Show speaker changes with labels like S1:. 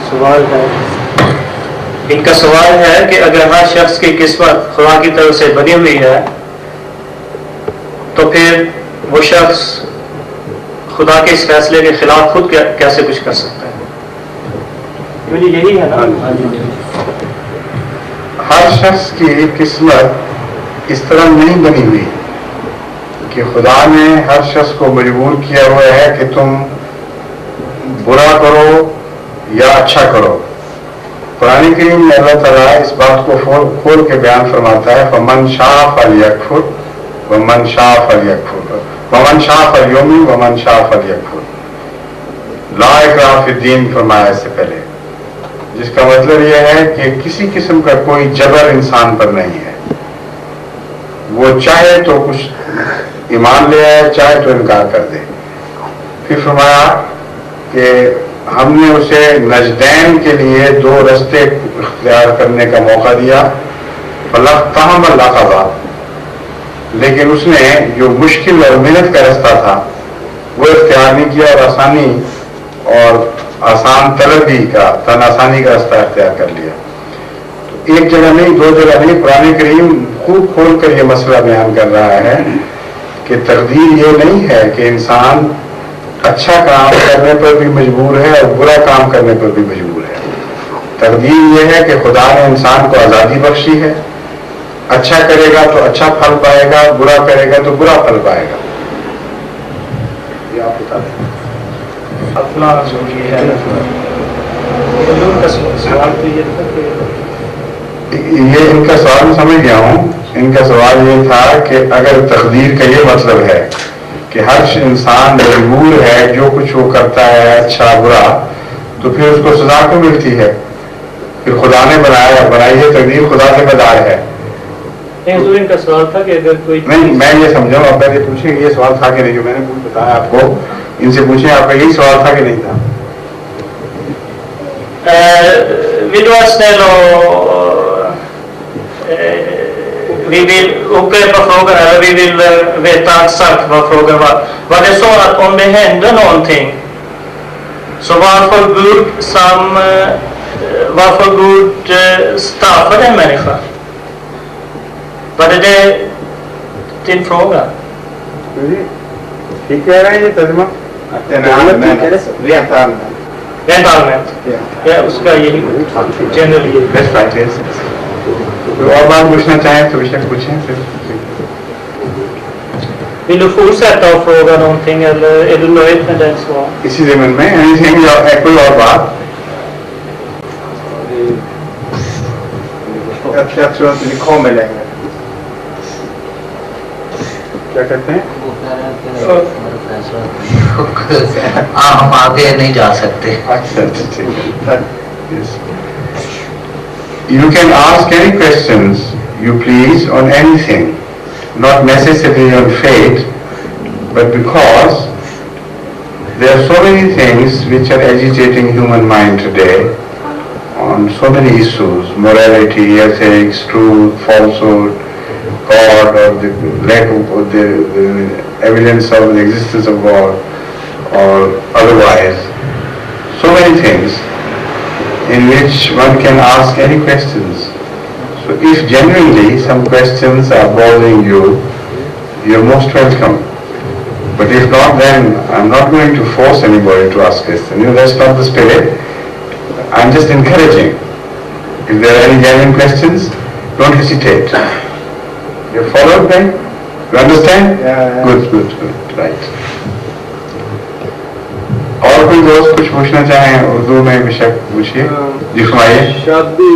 S1: سوال ہے،
S2: ان کا سوال ہے کہ اگر ہر شخص کی قسمت خدا کی طرف سے بنی ہوئی ہے تو پھر وہ شخص خدا کے اس فیصلے کے خلاف خود کیسے کچھ کر سکتا ہے؟ یہی ہے نا،
S3: ہر شخص کی قسمت اس طرح نہیں بنی ہوئی کہ خدا نے ہر شخص کو مجبور کیا ہوا ہے کہ تم برا کرو یا اچھا کرو. قرآن کریم میں اللہ تعالیٰ اس بات کو کھول کے بیان فرماتا ہے فمن شاء فلیکفر ومن شاء فلیکفر ومن شاء فلیؤمن ومن شاء فلیکفر. لا اکراہ فی الدین فرمایا اس سے پہلے، جس کا مطلب یہ ہے کہ کسی قسم کا کوئی جبر انسان پر نہیں ہے. وہ چاہے تو کچھ ایمان لے آئے، چاہے تو انکار کر دے. پھر فرمایا کہ ہم نے اسے نجدین کے لیے دو رستے اختیار کرنے کا موقع دیا، فَلَقْتَحَمَ الْعَقَبَةَ، لیکن اس نے جو مشکل اور محنت کا رستہ تھا وہ اختیار نہیں کیا اور آسان طلبی کا تن آسانی کا رستہ اختیار کر لیا. ایک جگہ نہیں، دو جگہ نہیں، قرآن کریم خوب کھول کر یہ مسئلہ بیان کر رہا ہے کہ تقدیر یہ نہیں ہے کہ انسان اچھا کام کرنے پر بھی مجبور ہے اور برا کام کرنے پر بھی مجبور ہے. تقدیر یہ ہے کہ خدا نے انسان کو آزادی بخشی ہے، اچھا کرے گا تو اچھا پھل پائے گا، برا کرے گا تو برا پھل پائے گا. یہ آپ بتا دیں. یہ ان کا سوال میں سمجھ گیا ہوں. ان کا سوال یہ تھا کہ اگر تقدیر کا یہ مطلب ہے کہ ہر انسان مجبور ہے جو کچھ وہ کرتا ہے اچھا برا، تو پھر اس کو سزا کیوں ملتی ہے؟ پھر خدا نے بنائی ہے تقدیر، خدا سے بدار ہے.
S2: ان کا سوال تھا کہ اگر کوئی
S3: نہیں، میں یہ سمجھا ہوں. آپ پہلے پوچھیں یہ سوال تھا کہ نہیں، جو میں نے بتایا آپ کو، ان سے پوچھیں آپ کا یہی سوال تھا کہ نہیں تھا.
S2: Vi vill upprepa frågan, eller vi vill veta exakt vad frågan var. Var det så att om det hände någonting, så varför Gud straffade en människa? Var det din fråga?
S3: ٹھیک کہہ رہے ہیں یہ ترجمہ
S2: Rent allmänt. Ja, اس کا یہی generally
S3: best practice. اور بات پوچھنا چاہیں تو بے شک پوچھیں.
S2: Vill du fortsätta att fråga någonting eller är du nöjd med den svar?
S3: اسی زمین میں کوئی اور بات؟ Jeg tror at vi kommer lenger. کیا کہتے ہیں؟
S1: ہم آگے نہیں جا سکتے.
S3: اچھا ٹھیک ہے. You can ask any questions you please on anything, not necessarily on fate, but because there are so many things which are agitating human mind today on so many issues: morality, ethics, truth, falsehood, God, or the lack of the evidence of the existence of God, or otherwise. So many things in which one can ask any questions. So if genuinely some questions are bothering you, you're most welcome. But if not, then I'm not going to force anybody to ask questions. That's not the spirit. I'm just encouraging. If there are any genuine questions, don't hesitate. You followed then? You understand? Yeah. Good. Right. اور کوئی دوست کچھ پوچھنا چاہیں اردو میں بے شک پوچھیے. جی فرمائیے. شادی